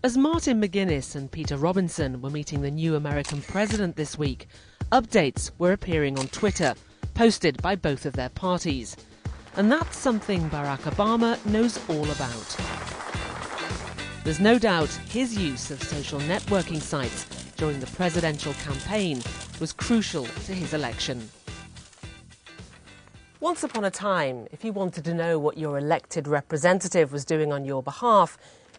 As Martin McGuinness and Peter Robinson were meeting the new American president this week, updates were appearing on Twitter, posted by both of their parties. And that's something Barack Obama knows all about. There's no doubt his use of social networking sites during the presidential campaign was crucial to his election. Once upon a time, if you wanted to know what your elected representative was doing on your behalf,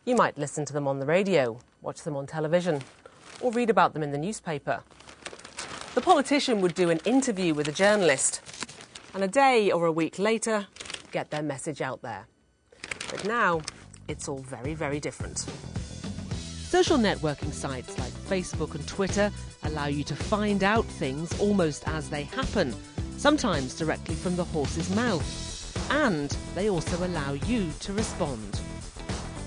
you might listen to them on the radio, watch them on television, or read about them in the newspaper. The politician would do an interview with a journalist, and a day or a week later, get their message out there. But now, it's all very, very different. Social networking sites like Facebook and Twitter allow you to find out things almost as they happen, sometimes directly from the horse's mouth. And they also allow you to respond.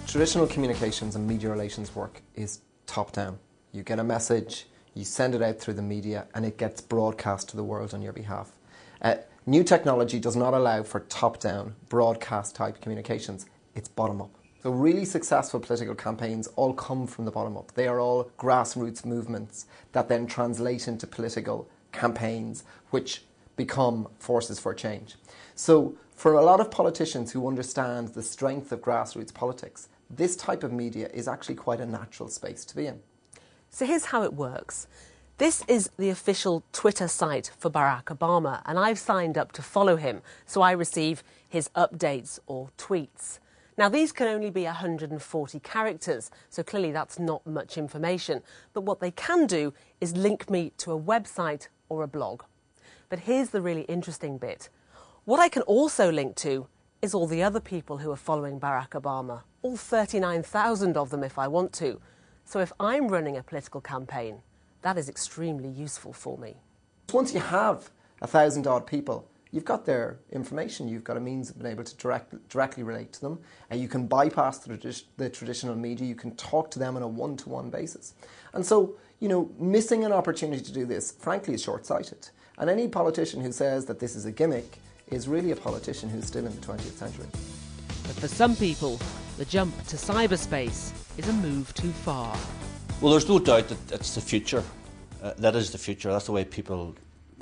Traditional communications and media relations work is top-down. You get a message, you send it out through the media, and it gets broadcast to the world on your behalf. New technology does not allow for top-down, broadcast-type communications. It's bottom-up. So really successful political campaigns all come from the bottom up. They are all grassroots movements that then translate into political campaigns which become forces for change. So for a lot of politicians who understand the strength of grassroots politics, this type of media is actually quite a natural space to be in. So here's how it works. This is the official Twitter site for Barack Obama, and I've signed up to follow him, so I receive his updates or tweets. Now, these can only be 140 characters, so clearly that's not much information. But what they can do is link me to a website or a blog. But here's the really interesting bit. What I can also link to is all the other people who are following Barack Obama, all 39,000 of them if I want to. So if I'm running a political campaign, that is extremely useful for me. Once you have 1,000-odd people, you've got their information, you've got a means of being able to directly relate to them, and you can bypass the traditional media, you can talk to them on a one-to-one basis. And so, missing an opportunity to do this, frankly, is short-sighted. And any politician who says that this is a gimmick is really a politician who's still in the 20th century. But for some people, the jump to cyberspace is a move too far. Well, there's no doubt that it's the future. That is the future. That's the way people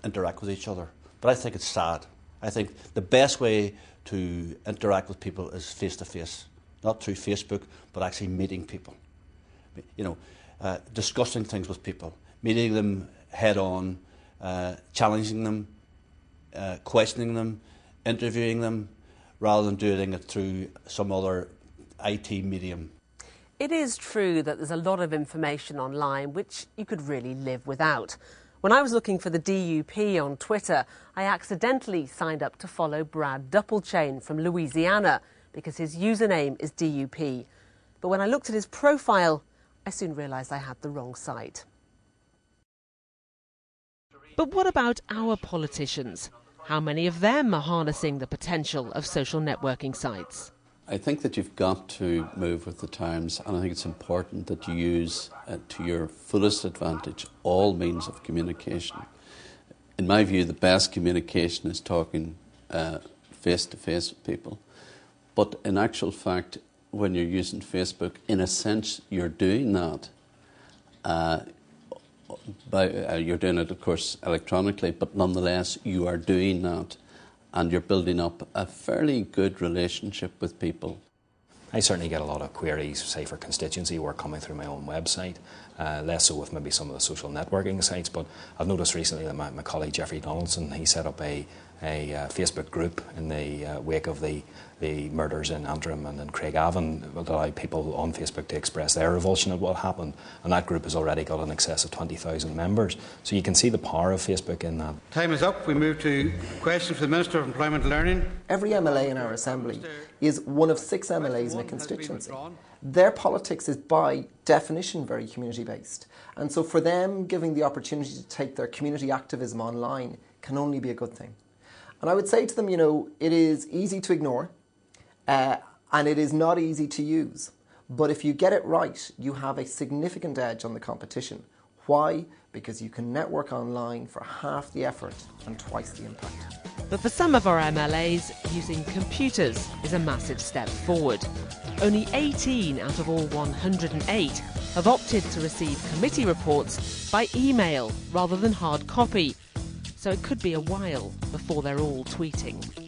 interact with each other. But I think it's sad. I think the best way to interact with people is face-to-face. Not through Facebook, but actually meeting people. Discussing things with people. Meeting them head-on, challenging them, questioning them, interviewing them, rather than doing it through some other IT medium. It is true that there's a lot of information online which you could really live without. When I was looking for the DUP on Twitter, I accidentally signed up to follow Brad Doppelchain from Louisiana because his username is DUP. But when I looked at his profile, I soon realised I had the wrong site. But what about our politicians? How many of them are harnessing the potential of social networking sites? I think that you've got to move with the times, and I think it's important that you use, to your fullest advantage, all means of communication. In my view, the best communication is talking face-to-face with people. But in actual fact, when you're using Facebook, in a sense, you're doing that. You're doing it, of course, electronically, but nonetheless, you are doing that. And you're building up a fairly good relationship with people. I certainly get a lot of queries, say, for constituency work coming through my own website, less so with maybe some of the social networking sites, but I've noticed recently that my colleague Jeffrey Donaldson, he set up a Facebook group in the wake of the murders in Antrim and in Craigavon that allowed people on Facebook to express their revulsion at what happened, and that group has already got in excess of 20,000 members. So you can see the power of Facebook in that. Time is up. We move to questions for the Minister of Employment and Learning. Every MLA in our Assembly is one of 6 MLAs in a constituency. Their politics is by definition very community-based. And so for them, giving the opportunity to take their community activism online can only be a good thing. And I would say to them, it is easy to ignore and it is not easy to use. But if you get it right, you have a significant edge on the competition. Why? Because you can network online for half the effort and twice the impact. But for some of our MLAs, using computers is a massive step forward. Only 18 out of all 108 have opted to receive committee reports by email rather than hard copy. So it could be a while before they're all tweeting.